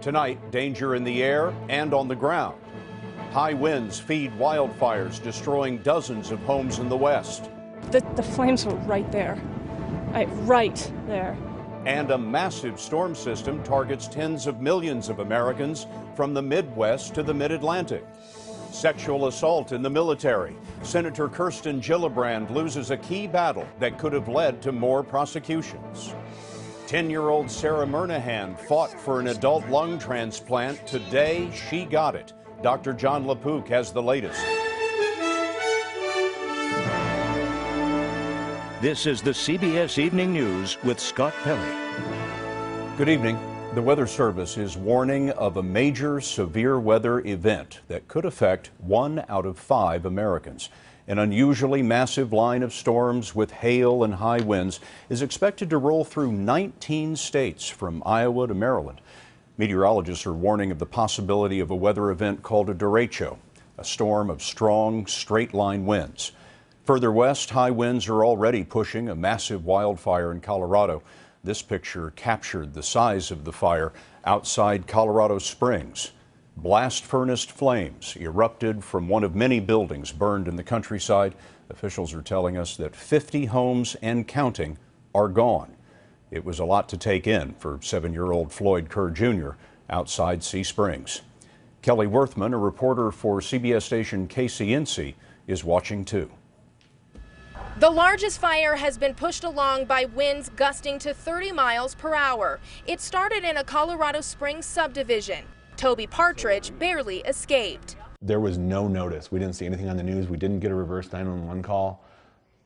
Tonight, danger in the air and on the ground. High winds feed wildfires, destroying dozens of homes in the west. The flames were right there. Right there. And a massive storm system targets tens of millions of Americans from the Midwest to the Mid-Atlantic. Sexual assault in the military. Senator Kirsten Gillibrand loses a key battle that could have led to more prosecutions. 10-year-old Sarah Murnahan fought for an adult lung transplant. Today, she got it. Dr. John LaPook has the latest. This is the CBS Evening News with Scott Pelley. Good evening. The Weather Service is warning of a major severe weather event that could affect 1 out of 5 Americans. An unusually massive line of storms with hail and high winds is expected to roll through 19 states from Iowa to Maryland. Meteorologists are warning of the possibility of a weather event called a derecho, a storm of strong, straight-line winds. Further west, high winds are already pushing a massive wildfire in Colorado. This picture captured the size of the fire outside Colorado Springs. Blast furnace flames erupted from one of many buildings burned in the countryside. Officials are telling us that 50 homes and counting are gone. It was a lot to take in for 7-year-old Floyd Kerr Jr. outside Sea Springs. Kelly Worthman, a reporter for CBS station KCNC, is watching too. The largest fire has been pushed along by winds gusting to 30 miles per hour. It started in a Colorado Springs subdivision. Toby Partridge barely escaped. There was no notice. We didn't see anything on the news. We didn't get a reverse 911 call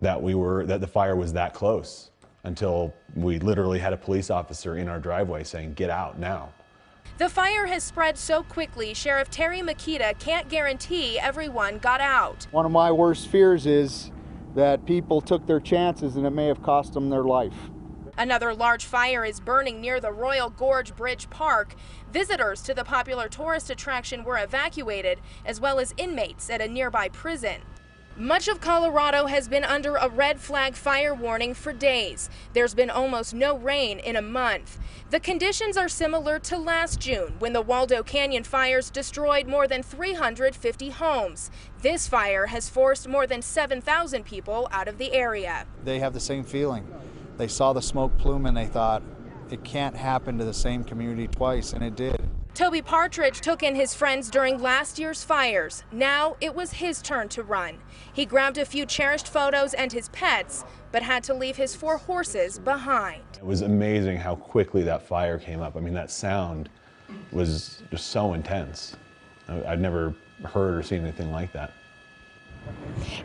that the fire was that close until we literally had a police officer in our driveway saying, "Get out now." The fire has spread so quickly, Sheriff Terry Makita can't guarantee everyone got out. One of my worst fears is that people took their chances and it may have cost them their life. Another large fire is burning near the Royal Gorge Bridge Park. Visitors to the popular tourist attraction were evacuated, as well as inmates at a nearby prison. Much of Colorado has been under a red flag fire warning for days. There's been almost no rain in a month. The conditions are similar to last June, when the Waldo Canyon fires destroyed more than 350 homes. This fire has forced more than 7,000 people out of the area. They have the same feeling. They saw the smoke plume and they thought, it can't happen to the same community twice, and it did. Toby Partridge took in his friends during last year's fires. Now it was his turn to run. He grabbed a few cherished photos and his pets, but had to leave his 4 horses behind. It was amazing how quickly that fire came up. I mean, that sound was just so intense. I'd never heard or seen anything like that.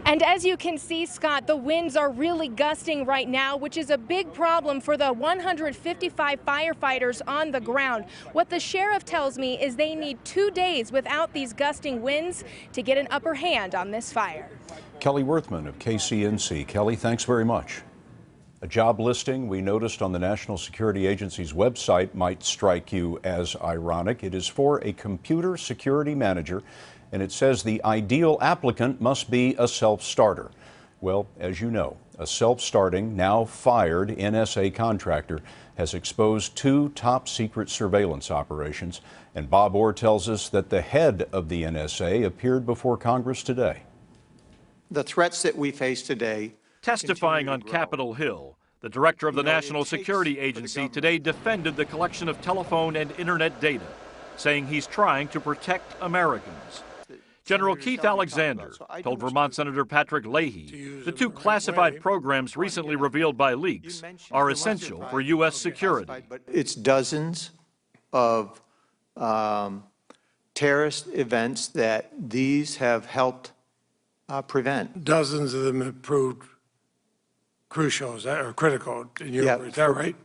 And as you can see, Scott, the winds are really gusting right now, which is a big problem for the 155 firefighters on the ground. What the sheriff tells me is they need 2 days without these gusting winds to get an upper hand on this fire. Kelly Worthman of KCNC. Kelly, thanks very much. A job listing we noticed on the National Security Agency's website might strike you as ironic. It is for a computer security manager, and it says the ideal applicant must be a self-starter. Well, as you know, a self-starting, now fired NSA contractor has exposed 2 top-secret surveillance operations, and Bob Orr tells us that the head of the NSA appeared before Congress today. The threats that we face today. Testifying on Capitol Hill, the director of the National Security Agency today defended the collection of telephone and internet data, saying he's trying to protect Americans. General Keith Alexander told Vermont Senator Patrick Leahy the 2 classified programs recently revealed by leaks are essential for U.S. security. It's dozens of terrorist events that these have helped prevent. Dozens of them have proved crucial, or critical in your words, is that right?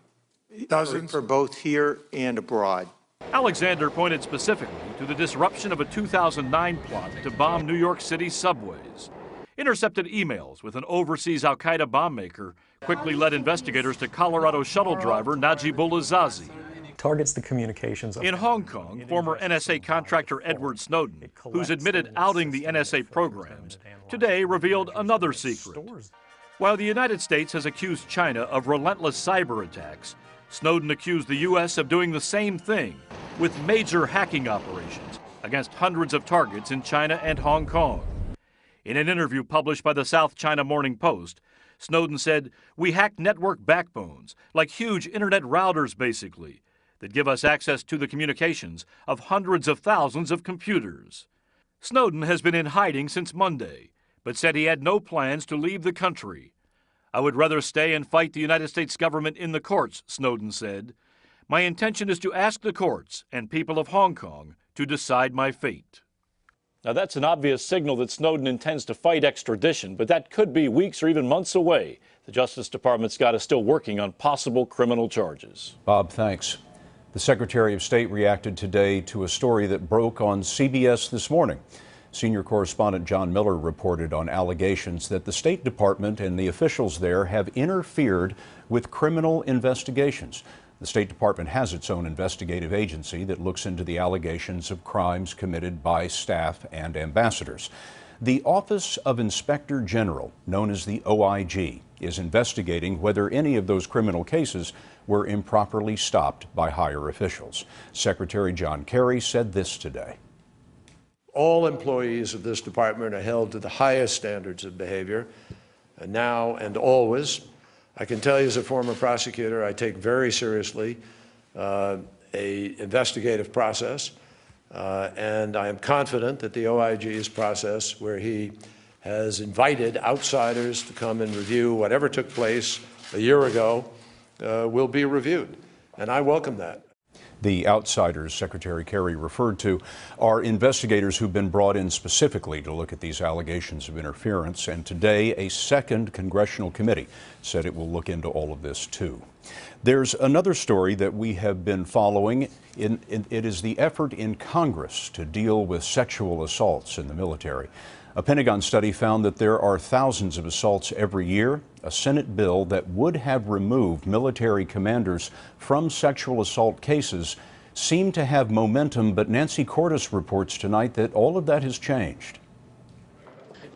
Dozens? For both here and abroad. Alexander pointed specifically to the disruption of a 2009 plot to bomb New York City subways. Intercepted emails with an overseas al-Qaeda bomb maker quickly led investigators to Colorado shuttle driver Najibullah Zazi. Targets the communications of... In Hong Kong, former NSA contractor Edward Snowden, who's admitted outing the NSA programs, today revealed another secret. While the United States has accused China of relentless cyber attacks, Snowden accused the U.S. of doing the same thing with major hacking operations against hundreds of targets in China and Hong Kong. In an interview published by the South China Morning Post, Snowden said, "We hacked network backbones, like huge internet routers basically, that give us access to the communications of hundreds of thousands of computers." Snowden has been in hiding since Monday, but said he had no plans to leave the country. "I would rather stay and fight the United States government in the courts," Snowden said. "My intention is to ask the courts and people of Hong Kong to decide my fate." Now, that's an obvious signal that Snowden intends to fight extradition, but that could be weeks or even months away. The Justice Department, Scott, is still working on possible criminal charges. Bob, thanks. The Secretary of State reacted today to a story that broke on CBS this morning. Senior correspondent John Miller reported on allegations that the State Department and the officials there have interfered with criminal investigations. The State Department has its own investigative agency that looks into the allegations of crimes committed by staff and ambassadors. The Office of Inspector General, known as the OIG, is investigating whether any of those criminal cases were improperly stopped by higher officials. Secretary John Kerry said this today. All employees of this department are held to the highest standards of behavior, now and always. I can tell you as a former prosecutor, I take very seriously an investigative process, and I am confident that the OIG's process, where he has invited outsiders to come and review whatever took place a year ago, will be reviewed, and I welcome that. The outsiders Secretary Kerry referred to are investigators who've been brought in specifically to look at these allegations of interference, and today a second congressional committee said it will look into all of this too. There's another story that we have been following. It is the effort in Congress to deal with sexual assaults in the military. A Pentagon study found that there are thousands of assaults every year. A Senate bill that would have removed military commanders from sexual assault cases seemed to have momentum, but Nancy Cordes reports tonight that all of that has changed.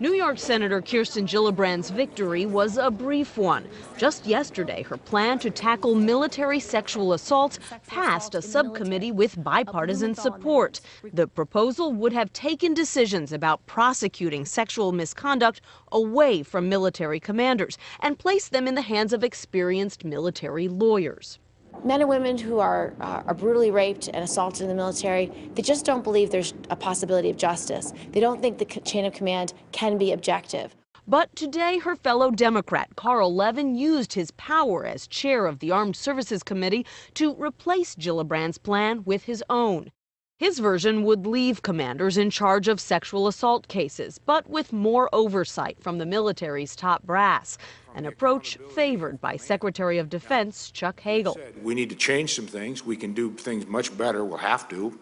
New York Senator Kirsten Gillibrand's victory was a brief one. Just yesterday, her plan to tackle military sexual assaults passed a subcommittee with bipartisan support. The proposal would have taken decisions about prosecuting sexual misconduct away from military commanders and placed them in the hands of experienced military lawyers. Men and women who are brutally raped and assaulted in the military, they just don't believe there's a possibility of justice. They don't think the chain of command can be objective. But today, her fellow Democrat, Carl Levin, used his power as chair of the Armed Services Committee to replace Gillibrand's plan with his own. His version would leave commanders in charge of sexual assault cases, but with more oversight from the military's top brass, an approach favored by Secretary of Defense Chuck Hagel. We need to change some things. We can do things much better. We'll have to.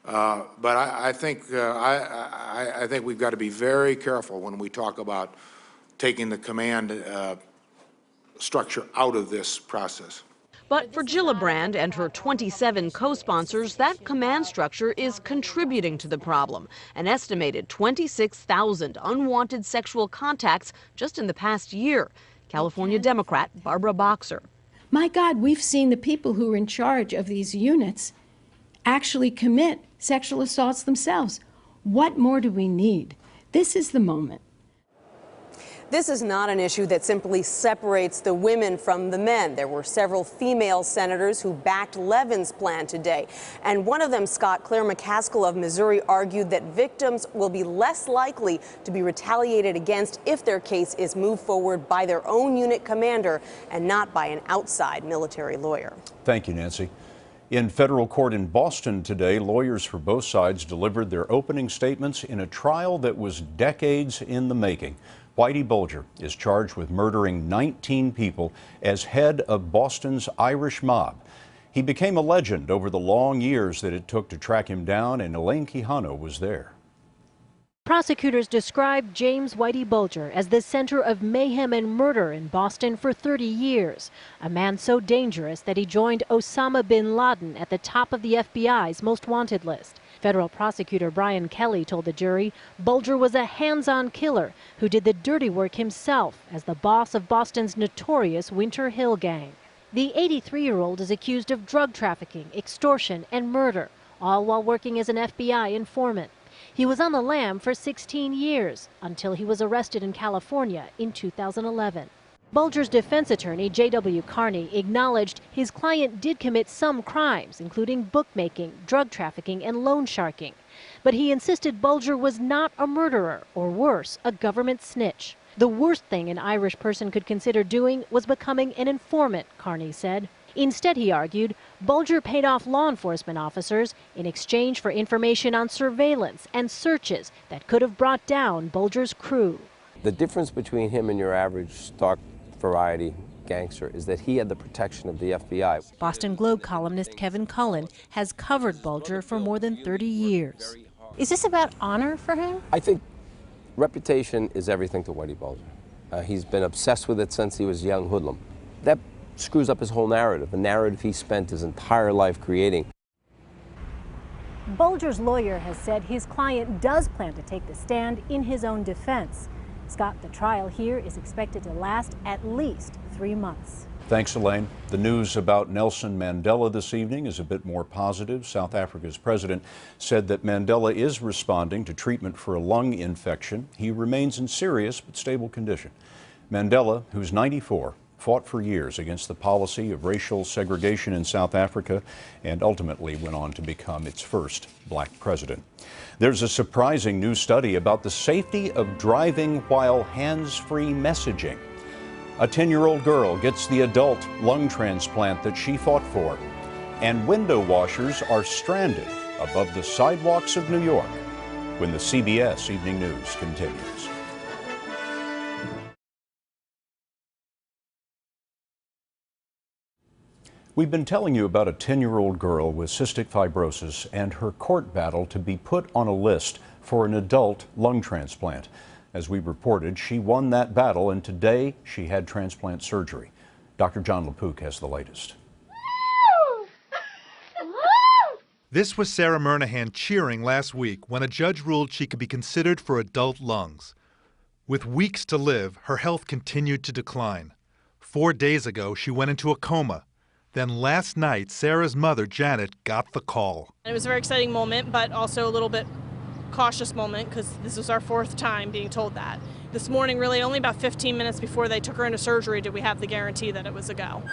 But I think we've got to be very careful when we talk about taking the command structure out of this process. But for Gillibrand and her 27 co-sponsors, that command structure is contributing to the problem. An estimated 26,000 unwanted sexual contacts just in the past year. California Democrat Barbara Boxer. My God, we've seen the people who are in charge of these units actually commit sexual assaults themselves. What more do we need? This is the moment. This is not an issue that simply separates the women from the men. There were several female senators who backed Levin's plan today. And one of them, Scott, Claire McCaskill of Missouri, argued that victims will be less likely to be retaliated against if their case is moved forward by their own unit commander and not by an outside military lawyer. Thank you, Nancy. In federal court in Boston today, lawyers for both sides delivered their opening statements in a trial that was decades in the making. Whitey Bulger is charged with murdering 19 people as head of Boston's Irish mob. He became a legend over the long years that it took to track him down, and Elaine Quijano was there. Prosecutors described James Whitey Bulger as the center of mayhem and murder in Boston for 30 years. A man so dangerous that he joined Osama bin Laden at the top of the FBI's most wanted list. Federal prosecutor Brian Kelly told the jury Bulger was a hands-on killer who did the dirty work himself as the boss of Boston's notorious Winter Hill Gang. The 83-year-old is accused of drug trafficking, extortion, and murder, all while working as an FBI informant. He was on the lam for 16 years until he was arrested in California in 2011. Bulger's defense attorney, J.W. Carney, acknowledged his client did commit some crimes, including bookmaking, drug trafficking, and loan sharking. But he insisted Bulger was not a murderer, or worse, a government snitch. The worst thing an Irish person could consider doing was becoming an informant, Carney said. Instead, he argued, Bulger paid off law enforcement officers in exchange for information on surveillance and searches that could have brought down Bulger's crew. The difference between him and your average stock variety gangster is that he had the protection of the FBI. Boston Globe columnist Kevin Cullen has covered Bulger for more than 30 years. Is this about honor for him? I think reputation is everything to Whitey Bulger. He's been obsessed with it since he was a young hoodlum. That screws up his whole narrative, a narrative he spent his entire life creating. Bulger's lawyer has said his client does plan to take the stand in his own defense. Scott, the trial here is expected to last at least 3 months. Thanks, Elaine. The news about Nelson Mandela this evening is a bit more positive. South Africa's president said that Mandela is responding to treatment for a lung infection. He remains in serious but stable condition. Mandela, who's 94, fought for years against the policy of racial segregation in South Africa and ultimately went on to become its first black president. There's a surprising new study about the safety of driving while hands-free messaging. A 10-year-old girl gets the adult lung transplant that she fought for, and window washers are stranded above the sidewalks of New York when the CBS Evening News continues. We've been telling you about a 10-year-old girl with cystic fibrosis and her court battle to be put on a list for an adult lung transplant. As we reported, she won that battle, and today she had transplant surgery. Dr. John LaPook has the latest. This was Sarah Murnahan cheering last week when a judge ruled she could be considered for adult lungs. With weeks to live, her health continued to decline. 4 days ago, she went into a coma. Then last night, Sarah's mother, Janet, got the call. It was a very exciting moment, but also a little bit cautious moment because this was our 4th time being told that. This morning, really only about 15 minutes before they took her into surgery did we have the guarantee that it was a go.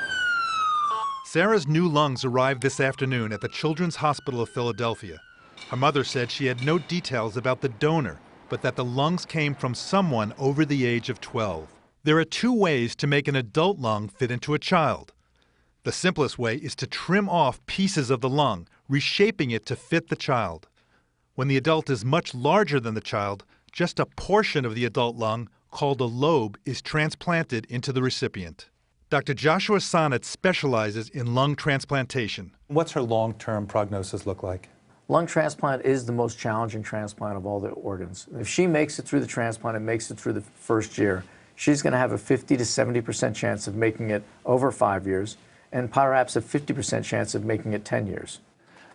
Sarah's new lungs arrived this afternoon at the Children's Hospital of Philadelphia. Her mother said she had no details about the donor, but that the lungs came from someone over the age of 12. There are 2 ways to make an adult lung fit into a child. The simplest way is to trim off pieces of the lung, reshaping it to fit the child. When the adult is much larger than the child, just a portion of the adult lung, called a lobe, is transplanted into the recipient. Dr. Joshua Sonnet specializes in lung transplantation. What's her long-term prognosis look like? Lung transplant is the most challenging transplant of all the organs. If she makes it through the transplant and makes it through the first year, she's going to have a 50 to 70% chance of making it over 5 years, and perhaps a 50% chance of making it 10 years.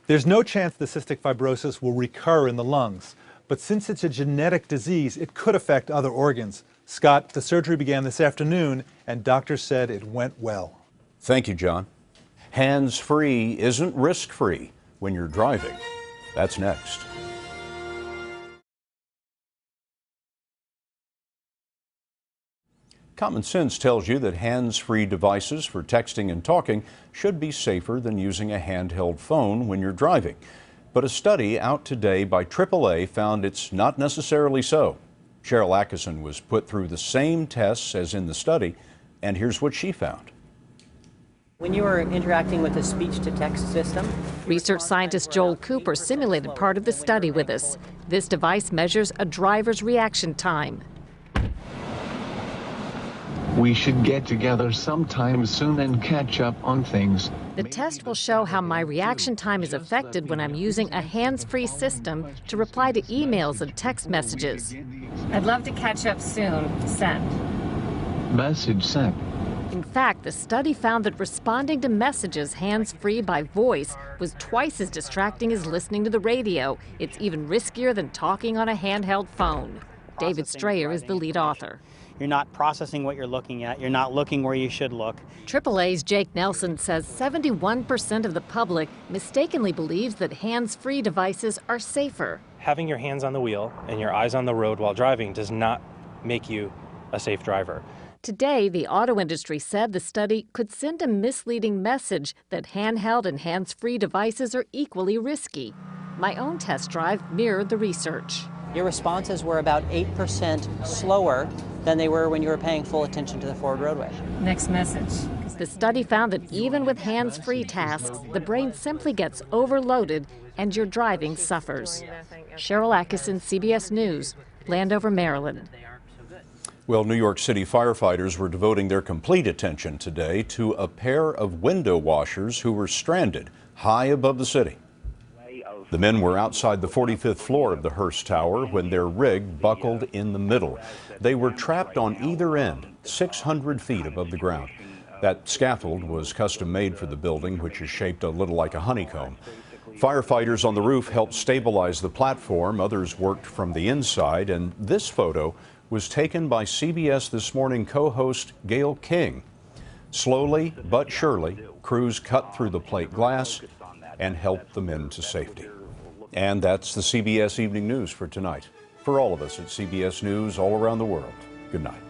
There's no chance the cystic fibrosis will recur in the lungs, but since it's a genetic disease, it could affect other organs. Scott, the surgery began this afternoon, and doctors said it went well. Thank you, John. Hands-free isn't risk-free when you're driving. That's next. Common sense tells you that hands-free devices for texting and talking should be safer than using a handheld phone when you're driving. But a study out today by AAA found it's not necessarily so. Cheryl Atkinson was put through the same tests as in the study, and here's what she found. When you are interacting with a speech-to-text system, research scientist Joel Cooper simulated part of the study with us. This device measures a driver's reaction time. We should get together sometime soon and catch up on things. The test will show how my reaction time is affected when I'm using a hands-free system to reply to emails and text messages. I'd love to catch up soon. Send. Message sent. In fact, the study found that responding to messages hands-free by voice was twice as distracting as listening to the radio. It's even riskier than talking on a handheld phone. David Strayer is the lead author. You're not processing what you're looking at. You're not looking where you should look. AAA's Jake Nelson says 71% of the public mistakenly believes that hands-free devices are safer. Having your hands on the wheel and your eyes on the road while driving does not make you a safe driver. Today, the auto industry said the study could send a misleading message that handheld and hands-free devices are equally risky. My own test drive mirrored the research. Your responses were about 8% slower than they were when you were paying full attention to the forward roadway. Next message. The study found that even with hands-free tasks, the brain simply gets overloaded and your driving suffers. Cheryl Atkinson, CBS News, Landover, Maryland. Well, New York City firefighters were devoting their complete attention today to a pair of window washers who were stranded high above the city. The men were outside the 45th floor of the Hearst Tower when their rig buckled in the middle. They were trapped on either end, 600 feet above the ground. That scaffold was custom made for the building, which is shaped a little like a honeycomb. Firefighters on the roof helped stabilize the platform. Others worked from the inside, and this photo was taken by CBS This Morning co-host Gail King. Slowly but surely, crews cut through the plate glass and helped the men to safety. And that's the CBS Evening News for tonight. For all of us at CBS News all around the world, good night.